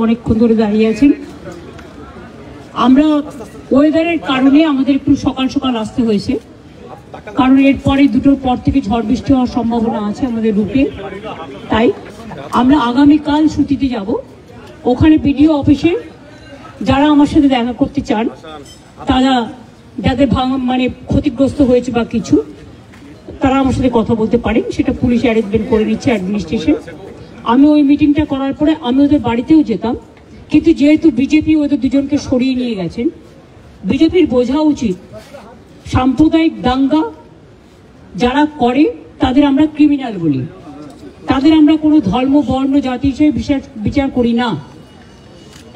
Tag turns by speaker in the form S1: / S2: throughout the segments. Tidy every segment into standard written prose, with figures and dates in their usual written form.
S1: অনেকক্ষণ ধরে দাঁড়িয়ে আছেন। আমরা ওয়েদারের কারণে আমাদের একটু সকাল সকাল আসতে হয়েছে, কারণ এরপরে দুটোর পর থেকে ঝড় বৃষ্টি হওয়ার সম্ভাবনা আছে আমাদের রুটে। তাই আমরা আগামীকাল ছুটিতে যাব। ওখানে বিডিও অফিসে যারা আমার সাথে দেখা করতে চান, তারা যাদের মানে ক্ষতিগ্রস্ত হয়েছে বা কিছু, তারা আমার সাথে কথা বলতে পারেন। সেটা পুলিশ অ্যারেঞ্জমেন্ট করে নিচ্ছে, অ্যাডমিনিস্ট্রেশন। আমি ওই মিটিংটা করার পরে আমি ওদের বাড়িতেও যেতাম, কিন্তু যেহেতু বিজেপি ওদের দুজনকে সরিয়ে নিয়ে গেছেন, বিজেপির বোঝা উচিত সাম্প্রদায়িক দাঙ্গা যারা করে তাদের আমরা ক্রিমিনাল বলি, তাদের আমরা কোনো ধর্ম বর্ণ জাতি হিসেবে বিচার করি না।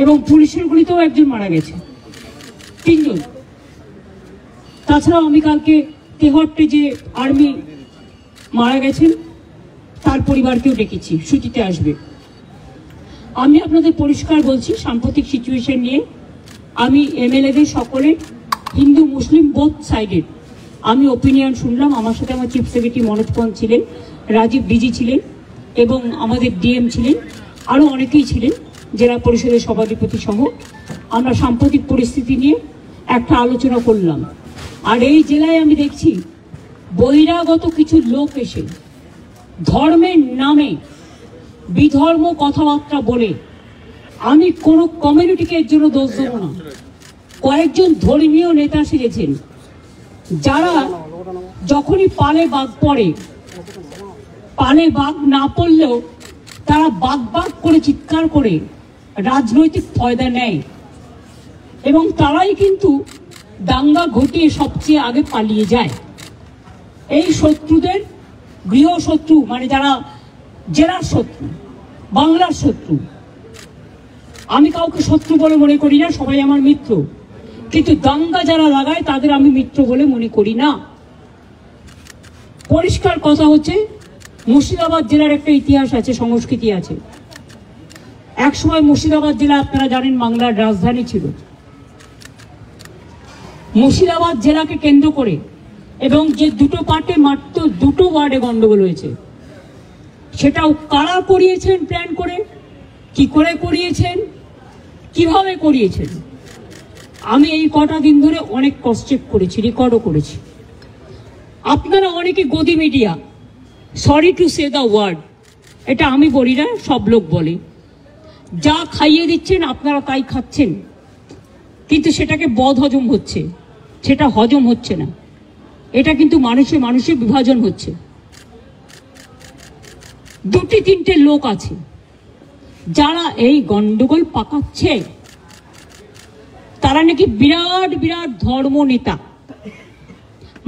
S1: এবং পুলিশের গুলিতেও একজন মারা গেছে, 3 জন। তাছাড়াও আমি কালকে তেহট্টে যে আর্মি মারা গেছেন তার পরিবারকেও ডেকেছি, ছুটিতে আসবে। আমি আপনাদের পরিষ্কার বলছি, সাম্প্রতিক সিচুয়েশন নিয়ে আমি এমএলএদের সকলে, হিন্দু মুসলিম বোথ সাইডের, আমি ওপিনিয়ন শুনলাম। আমার সাথে আমার চিফ সেক্রেটারি মনোজ পন্ত ছিলেন, রাজীব ডিজি ছিলেন এবং আমাদের ডিএম ছিলেন, আরও অনেকেই ছিলেন, জেলা পরিষদের সভাধিপতি সহ। আমরা সাম্প্রতিক পরিস্থিতি নিয়ে একটা আলোচনা করলাম। আর এই জেলায় আমি দেখছি বহিরাগত কিছু লোক এসে ধর্মের নামে বিধর্ম কথাবার্তা বলে, আমি কোনো কমিউনিটিকে এর জন্য দোষ দেব না। কয়েকজন ধর্মীয় নেতা সেজেছেন, যারা যখনই পালে বাঘ পড়ে, পালে বাঘ না পড়লেও তারা বাঘ বাঘ করে চিৎকার করে রাজনৈতিক ফায়দা নেয়, এবং তারাই কিন্তু দাঙ্গা ঘটিয়ে সবচেয়ে আগে পালিয়ে যায়। এই শত্রুদের গৃহশত্রু, মানে যারা জেলার শত্রু, বাংলার শত্রু, আমি কাউকে শত্রু বলে মনে করি না, সবাই আমার মিত্র, কিন্তু দাঙ্গা যারা লাগায় তাদের আমি মিত্র বলে মনে করি না। পরিষ্কার কথা হচ্ছে, মুর্শিদাবাদ জেলার একটা ইতিহাস আছে, সংস্কৃতি আছে। একসময় মুর্শিদাবাদ জেলা, আপনারা জানেন, বাংলার রাজধানী ছিল। মুর্শিদাবাদ জেলাকে কেন্দ্র করে এবং যে দুটো পার্টে মাত্র 2টো ওয়ার্ডে গন্ডগোল হয়েছে, সেটাও কারা করিয়েছেন, প্ল্যান করে, কি করে করিয়েছেন, কিভাবে করিয়েছেন, আমি এই কটা দিন ধরে অনেক ক্রস চেক করেছি, রেকর্ডও করেছি। আপনারা অনেকে godi media, sorry to say the word, এটা আমি বলি না, সব লোক বলে, যা খাইয়ে দিচ্ছেন আপনারা তাই খাচ্ছেন, কিন্তু সেটাকে বদ হজম হচ্ছে, সেটা হজম হচ্ছে না। এটা কিন্তু মানুষে মানুষে বিভাজন হচ্ছে। 2-3টে লোক আছে যারা এই গন্ডগোল পাকাচ্ছে, তারা নাকি বিরাট বিরাট ধর্ম নেতা,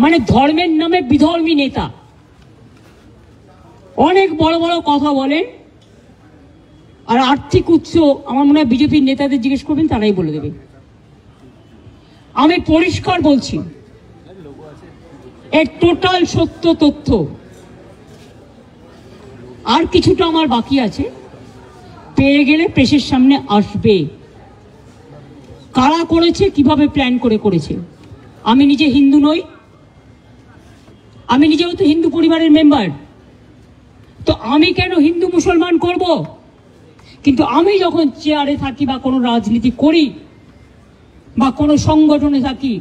S1: মানে ধর্মের নামে বিধর্মী নেতা, অনেক বড় বড় কথা বলেন। আর আর্থিক উৎস আমার মনে হয় বিজেপির নেতাদের জিজ্ঞেস করবেন, তারাই বলে দেবে। আমি পরিষ্কার বলছি, এর টোটাল সত্য তথ্য। আর কিছুটা আমার বাকি আছে, পেয়ে গেলে প্রেসের সামনে আসবে। কারা করেছে, কিভাবে প্ল্যান করে করেছে। আমি নিজে হিন্দু নই, আমি নিজেও তো হিন্দু পরিবারের মেম্বার, তো আমি কেন হিন্দু মুসলমান করব? কিন্তু আমি যখন চেয়ারে থাকি বা কোনো রাজনীতি করি বা কোনো সংগঠনে থাকি,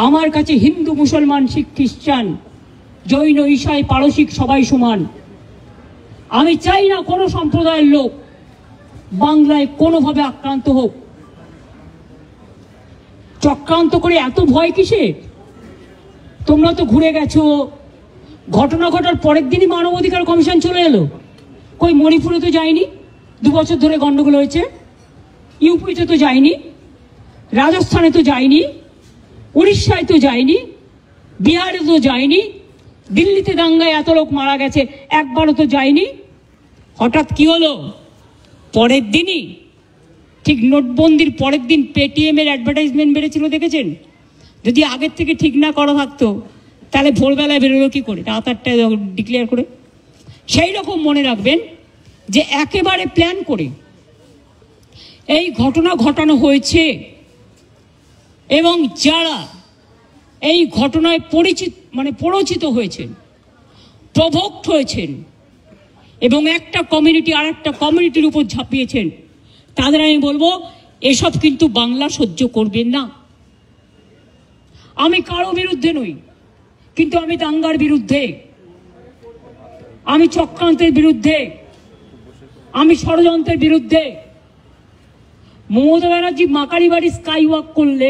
S1: আমার কাছে হিন্দু মুসলমান শিখ খ্রিস্টান জৈন ঈসাই পারসিক সবাই সমান। আমি চাই না কোনো সম্প্রদায়ের লোক বাংলায় কোনোভাবে আক্রান্ত হোক। চক্রান্ত করে এত ভয় কিসে? তোমরা তো ঘুরে গেছো, ঘটনা ঘটার পরের দিনই মানবাধিকার কমিশন চলে এলো। কই মণিপুরে তো যায়নি, 2 বছর ধরে গন্ডগোল হয়েছে। ইউপিতে তো যায়নি, রাজস্থানে তো যায়নি, উড়িষ্যায় তো যায়নি, বিহারে তো যায়নি, দিল্লিতে দাঙ্গায় এত লোক মারা গেছে, একবারও তো যায়নি। হঠাৎ কি হলো? পরের দিনই, ঠিক নোটবন্দির পরের দিন পেটিএম এর অ্যাডভার্টাইজমেন্ট বেড়েছিল, দেখেছেন? যদি আগের থেকে ঠিক না করা থাকতো তাহলে ভোরবেলায় বেরোলো কি করে, রাত 8টায় ডিক্লেয়ার করে। সেই রকম মনে রাখবেন যে একেবারে প্ল্যান করে এই ঘটনা ঘটানো হয়েছে, এবং যারা এই ঘটনায় পরিচিত হয়েছেন, প্রভোক্ট হয়েছেন এবং একটা কমিউনিটি আর একটা কমিউনিটির উপর ঝাঁপিয়েছেন, তাদের আমি বলবো এসব কিন্তু বাংলা সহ্য করবেন না। আমি কারো বিরুদ্ধে নই, কিন্তু আমি দাঙ্গার বিরুদ্ধে, আমি চক্রান্তের বিরুদ্ধে, আমি ষড়যন্ত্রের বিরুদ্ধে। মমতা ব্যানার্জি মাকারি বাড়ি স্কাই ওয়াক করলে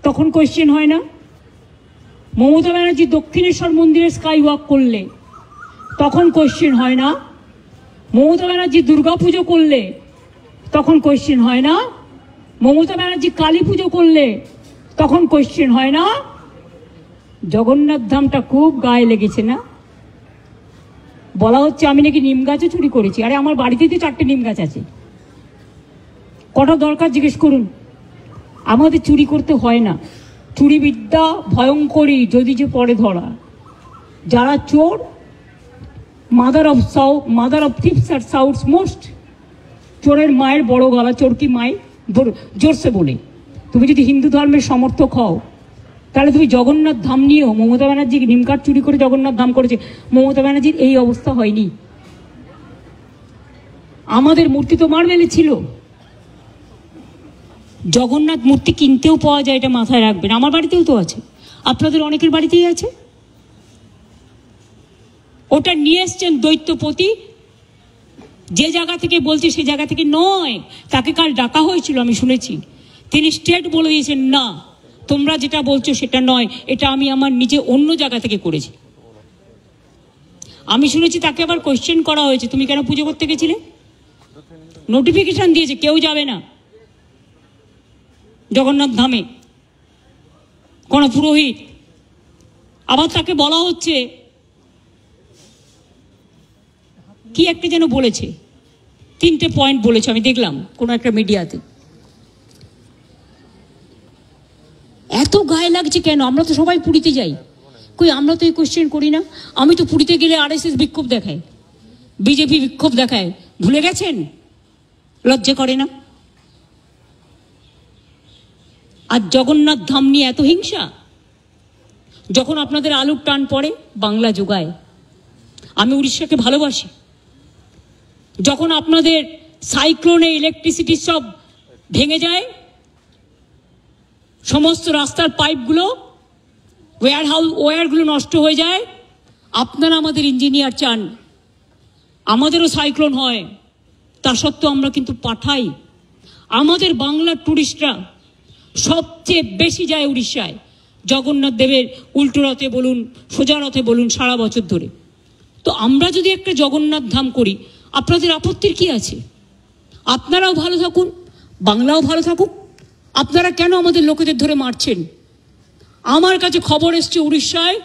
S1: তখন কোয়েশ্চেন হয় না? মমতা ব্যানার্জি দক্ষিণেশ্বর মন্দিরে স্কাই ওয়াক করলে তখন কোয়েশ্চেন হয় না? মমতা ব্যানার্জি দুর্গাপুজো করলে তখন কোয়েশ্চেন হয় না? মমতা ব্যানার্জি কালী পুজো করলে তখন কোয়েশ্চেন হয় না? জগন্নাথ ধামটা খুব গায়ে লেগেছে না? বলা হচ্ছে আমি নাকি নিম গাছও চুরি করেছি। আরে আমার বাড়িতেই তো 4টে নিম গাছ আছে, কটা দরকার জিজ্ঞেস করুন। আমাদের চুরি করতে হয় না। চুরি বিদ্যা ভয়ঙ্করী যদি যে পরে ধরা। যারা চোর, মাদার অফ থিপস আর সাউথস মোস্ট। চোরের মায়ের বড় গলা, চোর কি মায়ের জোরসে বলে। তুমি যদি হিন্দু ধর্মের সমর্থক হও তাহলে তুমি জগন্নাথ ধাম নিয়েও, মমতা ব্যানার্জি নিমকাঠ চুরি করে জগন্নাথ ধাম করেছে, মমতা ব্যানার্জির এই অবস্থা হয়নি। আমাদের মূর্তি তো মার্বেলে ছিল। জগন্নাথ মূর্তি কিনতেও পাওয়া যায়, এটা মাথায় রাখবেন। আমার বাড়িতেও তো আছে, আপনাদের অনেকের বাড়িতেই আছে। ওটা নিয়ে এসছেন দৈত্যপতি, যে জায়গা থেকে বলছে সে জায়গা থেকে নয়। তাকে কাল ডাকা হয়েছিল, আমি শুনেছি। তিনি স্ট্রেট বলে দিয়েছেন, না তোমরা যেটা বলছো সেটা নয়, এটা আমি আমার নিজে অন্য জায়গা থেকে করেছি। আমি শুনেছি তাকে আবার কোয়েশ্চেন করা হয়েছে, তুমি কেন পুজো করতে গেছিলে? নোটিফিকেশন দিয়েছে কেউ যাবে না জগন্নাথ ধামে, কোন পুরোহিত। আবার তাকে বলা হচ্ছে কি একটা যেন বলেছে, 3টে পয়েন্ট বলেছে, আমি দেখলাম কোন একটা মিডিয়াতে। এত গায়ে লাগছে কেন? আমরা তো সবাই পুরীতে যাই, কই আমরা তো এই কোয়েশ্চেন করি না? আমি তো পুরীতে গেলে RSS বিক্ষোভ দেখায়, বিজেপি বিক্ষোভ দেখায়, ভুলে গেছেন? লজ্জা করে না? আর জগন্নাথ ধাম নিয়ে এত হিংসা। যখন আপনাদের আলুর টান পড়ে বাংলা যোগায়। আমি উড়িষ্যাকে ভালোবাসি। যখন আপনাদের সাইক্লোনে ইলেকট্রিসিটি সব ভেঙে যায়, সমস্ত রাস্তার পাইপগুলো, ওয়্যারগুলো নষ্ট হয়ে যায়, আপনারা আমাদের ইঞ্জিনিয়ার চান আমাদেরও সাইক্লোন হয়, তা সত্ত্বেও আমরা কিন্তু পাঠাই। আমাদের বাংলার টুরিস্টরা সবচেয়ে বেশি যায় উড়িষ্যায়, জগন্নাথ দেবের উল্টো রথে বলুন, সোজা রথে বলুন, সারা বছর ধরে। তো আমরা যদি একটা জগন্নাথ ধাম করি, আপনাদের আপত্তির কি আছে? আপনারাও ভালো থাকুন, বাংলাও ভালো থাকুক। আপনারা কেন আমাদের লোকেদের ধরে মারছেন? আমার কাছে খবর এসছে উড়িষ্যায়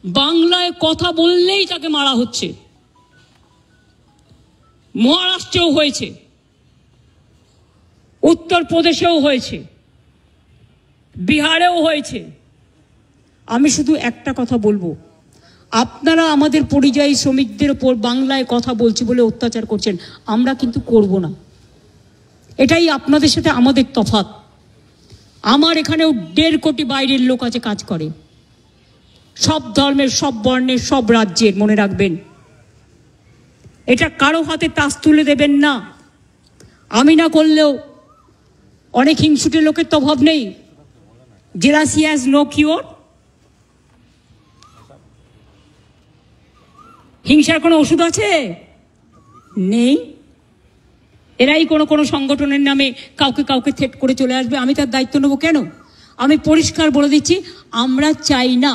S1: বাংলায় কথা বললেই তাকে মারা হচ্ছে। মহারাষ্ট্রেও হয়েছে, উত্তরপ্রদেশেও হয়েছে, বিহারেও হয়েছে। আমি শুধু একটা কথা বলবো, আপনারা আমাদের পরিযায়ী শ্রমিকদের ওপর বাংলায় কথা বলছি বলে অত্যাচার করছেন, আমরা কিন্তু করব না। এটাই আপনাদের সাথে আমাদের তফাৎ। আমার এখানেও 1.5 কোটি বাইরের লোক আছে, কাজ করে, সব ধর্মের, সব বর্ণের, সব রাজ্যের। মনে রাখবেন, এটা কারো হাতে তাস তুলে দেবেন না। আমি না করলেও অনেক হিংসুটে লোকের তো অভাব নেই। Jealousy has no cure. হিংসার কোনো ওষুধ আছে? নেই। এরাই কোনো সংগঠনের নামে কাউকে থ্রেট করে চলে আসবে, আমি তার দায়িত্ব নেব কেন? আমি পরিষ্কার বলে দিচ্ছি, আমরা চাই না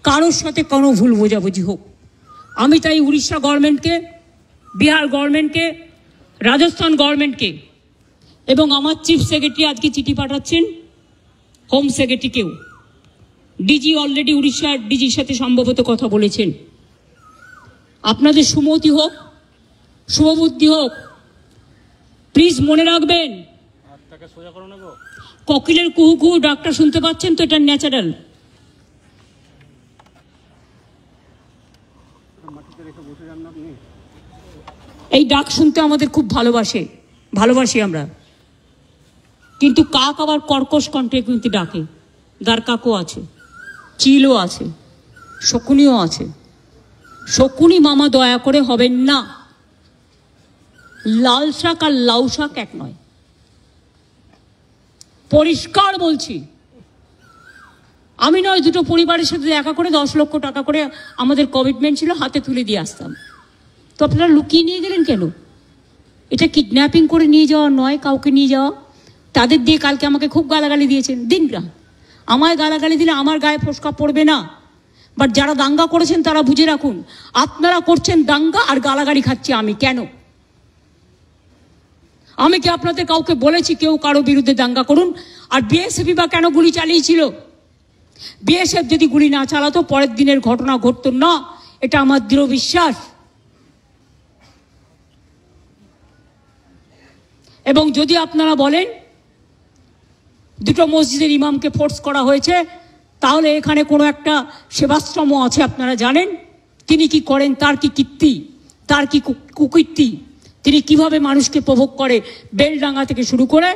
S1: কারোর সাথে কোনো ভুল বোঝাবুঝি হোক। আমি তাই উড়িষ্যা গভর্নমেন্টকে, বিহার গভর্নমেন্টকে, রাজস্থান গভর্নমেন্টকে এবং আমার চিফ সেক্রেটারি আজকে চিঠি পাঠাচ্ছেন হোম সেক্রেটারিকেও। ডিজি অলরেডি উড়িষ্যার ডিজির সাথে সম্ভবত কথা বলেছেন। আপনাদের সুমতি হোক, শুভবুদ্ধি হোক, প্লিজ মনে রাখবেন, কোকিলের কুহু কুহু ডাকটা শুনতে পাচ্ছেন তো? এটা ন্যাচারাল। এই ডাক শুনতে আমাদের খুব ভালোবাসি আমরা। কিন্তু কাক আবার কর্কশ কণ্ঠে কিন্তু ডাকে। দ্বারকাকও আছে, চিলও আছে, শকুনিও আছে। শকুনি মামা দয়া করে হবেন না। লাল শাক আর লাউ শাক এক নয়, পরিষ্কার বলছি। আমি নয়, দুটো পরিবারের সাথে দেখা করে 10 লক্ষ টাকা করে আমাদের কমিটমেন্ট ছিল, হাতে তুলে দিয়ে আসতাম। তো আপনারা লুকিয়ে নিয়ে গেলেন কেন? এটা কিডন্যাপিং করে নিয়ে যাওয়া নয়, কাউকে নিয়ে যাওয়া। তাদের দিয়ে কালকে আমাকে খুব গালাগালি দিয়েছেন, দিন না, আমায় গালাগালি দিলে আমার গায়ে ফোসকা পড়বে না। বাট যারা দাঙ্গা করেছেন তারা বুঝে রাখুন, আপনারা করছেন দাঙ্গা আর গালাগালি খাচ্ছি আমি। কেন? আমি কি আপনাদের কাউকে বলেছি কেউ কারো বিরুদ্ধে দাঙ্গা করুন? আর বিএসএফ বা কেন গুলি চালিয়েছিল? বিএসএফ যদি গুলি না চালাতো পরের দিনের ঘটনা ঘটতো না, এটা আমার দৃঢ় বিশ্বাস। এবং যদি আপনারা বলেন দুটো মসজিদের ইমামকে ফোর্স করা হয়েছে, তাহলে এখানে কোনো একটা সেবাশ্রম আছে, আপনারা জানেন তিনি কি করেন, তার কি কীর্তি, তার কি কুকীর্তি, তিনি কিভাবে মানুষকে প্রভোগ করে, বেলডাঙ্গা থেকে শুরু করে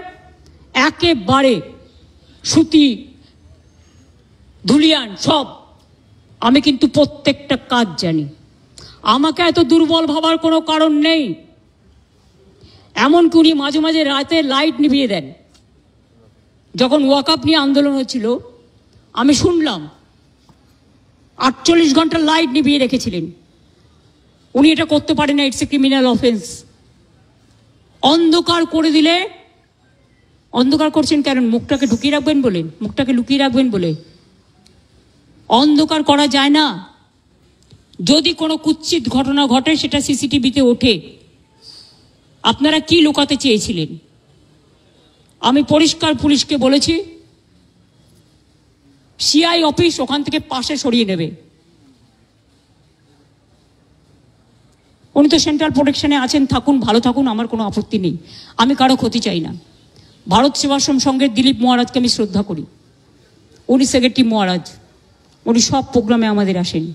S1: একেবারে সুতি ধুলিয়ান সব। আমি কিন্তু প্রত্যেকটা কাজ জানি। আমাকে এত দুর্বল ভাবার কোনো কারণ নেই। এমনকি উনি মাঝে মাঝে রাতে লাইট নিভিয়ে দেন। যখন ওয়াকআপ নিয়ে আন্দোলন হচ্ছিল আমি শুনলাম 48 ঘন্টা লাইট নিভিয়ে রেখেছিলেন। উনি এটা করতে পারেন না, ইটস এ ক্রিমিনাল অফেন্স। অন্ধকার করে দিলে, অন্ধকার করছেন কেন? মুখটাকে ঢুকিয়ে রাখবেন বলে, মুখটাকে লুকিয়ে রাখবেন বলে। অন্ধকার করা যায় না। যদি কোনো কুৎসিত ঘটনা ঘটে সেটা সিসিটিভিতে ওঠে। আপনারা কি লুকাতে চেয়েছিলেন? আমি পরিষ্কার পুলিশকে বলেছি সিআই অফিস ওখান থেকে পাশে সরিয়ে নেবে। উনি তো সেন্ট্রাল প্রোটেকশনে আছেন, থাকুন, ভালো থাকুন, আমার কোনো আপত্তি নেই। আমি কারো ক্ষতি চাই না। ভারত সেবাশ্রম সংঘের দিলীপ মহারাজকে আমি শ্রদ্ধা করি। উনি সেক্রেটারি মহারাজ, উনি সব প্রোগ্রামে আমাদের আসেন।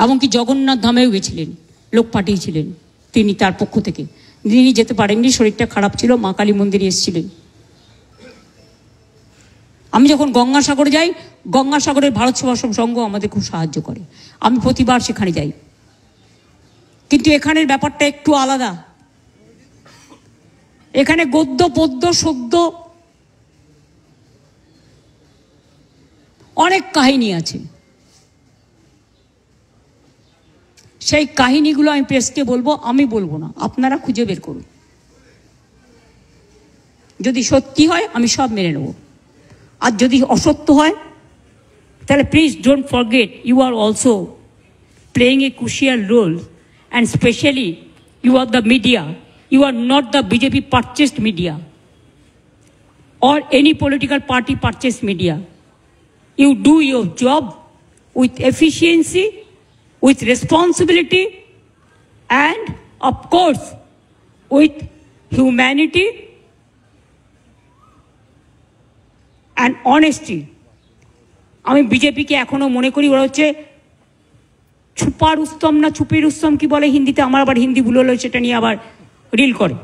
S1: এমনকি জগন্নাথ ধামেও গেছিলেন, লোক পাঠিয়েছিলেন তিনি তার পক্ষ থেকে। তিনি যেতে পারেননি, শরীরটা খারাপ ছিল, মা কালী মন্দিরে এসেছিলেন। আমি যখন গঙ্গাসাগরে যাই, গঙ্গাসাগরের ভারত সেবাশ্রম সংঘ আমাদের খুব সাহায্য করে। আমি প্রতিবার সেখানে যাই। কিন্তু এখানের ব্যাপারটা একটু আলাদা। এখানে গদ্য পদ্য সদ্য অনেক কাহিনী আছে। সেই কাহিনীগুলো আমি প্রেসকে বলবো, আমি বলবো না, আপনারা খুঁজে বের করুন। যদি সত্যি হয় আমি সব মেনে নেব, আর যদি অসত্য হয় তাহলে please don't forget you are also playing a crucial role, and especially you are the media. You are not the BJP purchased media or any political party purchased media. You do your job with efficiency, with responsibility, and of course with humanity and honesty. আমি বিজেপিকে এখনো মনে করি ওরা হচ্ছে ছুপা রুস্তম না ছুপি রুস্তম কি বলে হিন্দিতে, আমার আবার হিন্দি ভুল হলো, সেটা নিয়ে আবার রিল করে।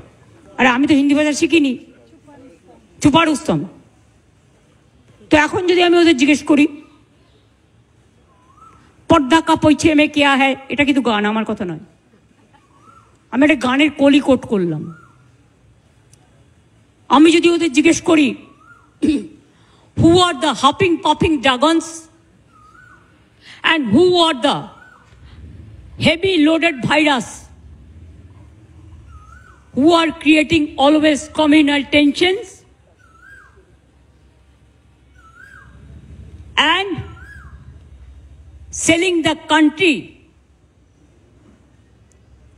S1: আরে আমি তো হিন্দি ভাষা শিখিনি, ছুপা রুস্তম। তো এখন যদি আমি ওদের জিজ্ঞেস করি পর্দা কা পৈছে মে কেয়া হ্যায়, এটা কিন্তু গান, আমার কথা নয়, আমি একটা গানের কলি কোট করলাম। আমি যদি ওদের জিজ্ঞেস করি who are the hopping popping dragons and who are the heavy loaded virus who are creating always communal tensions and selling the country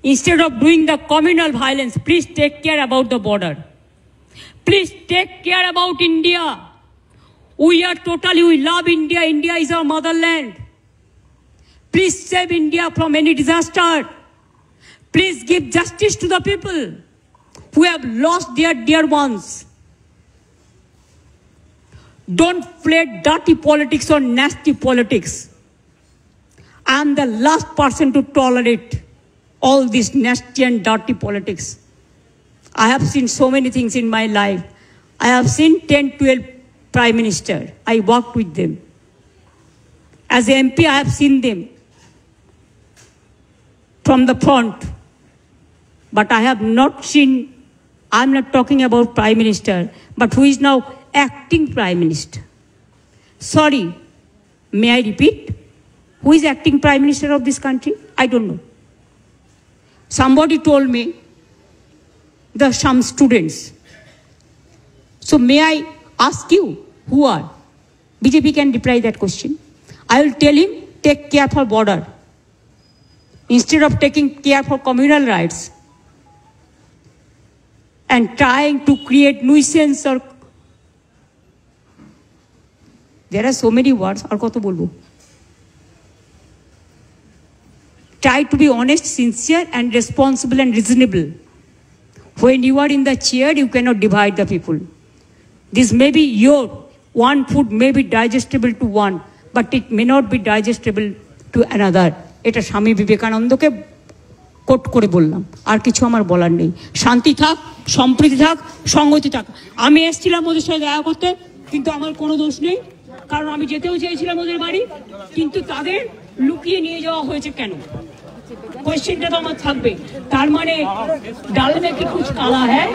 S1: instead of doing the communal violence. Please take care about the border. Please take care about India. We are totally, we love India. India is our motherland. Please save India from any disaster. Please give justice to the people who have lost their dear ones. Don't play dirty politics or nasty politics. I am the last person to tolerate all this nasty and dirty politics. I have seen so many things in my life. I have seen 10, 12 Prime Minister. I worked with them. As an MP, I have seen them from the front. but I have not seen, I'm not talking about Prime Minister, but who is now acting Prime Minister. Sorry, may I repeat? Who is acting Prime Minister of this country? I don't know. Somebody told me there are some students. So may I ask you, who are? BJP can reply that question. I will tell him, take care for border. Instead of taking care for communal rights and trying to create nuisance or there are so many words. Ar koto bolbo? Try to be honest, sincere, and responsible and reasonable. When you are in the chair, you cannot divide the people. This may be your one food may be digestible to one, but it may not be digestible to another. এটা স্বামী বিবেকানন্দকে coat করে বললাম, আর কিছু আমার বলার নেই। শান্তি থাক, সম্প্রীতি থাক, সংগতি থাক। আমি এসেছিলাম ওদের সাথে দেখা করতে, কিন্তু আমার কোনো দোষ নেই, কারণ আমি যেতেও চেয়েছিলাম ওদের বাড়ি, কিন্তু তাদের লুকিয়ে নিয়ে যাওয়া হয়েছে কেন? কোয়েশ্চেনটা তো আমার থাকবে। তার মানে ডাল মে কি কুছ কালা হ্যায়?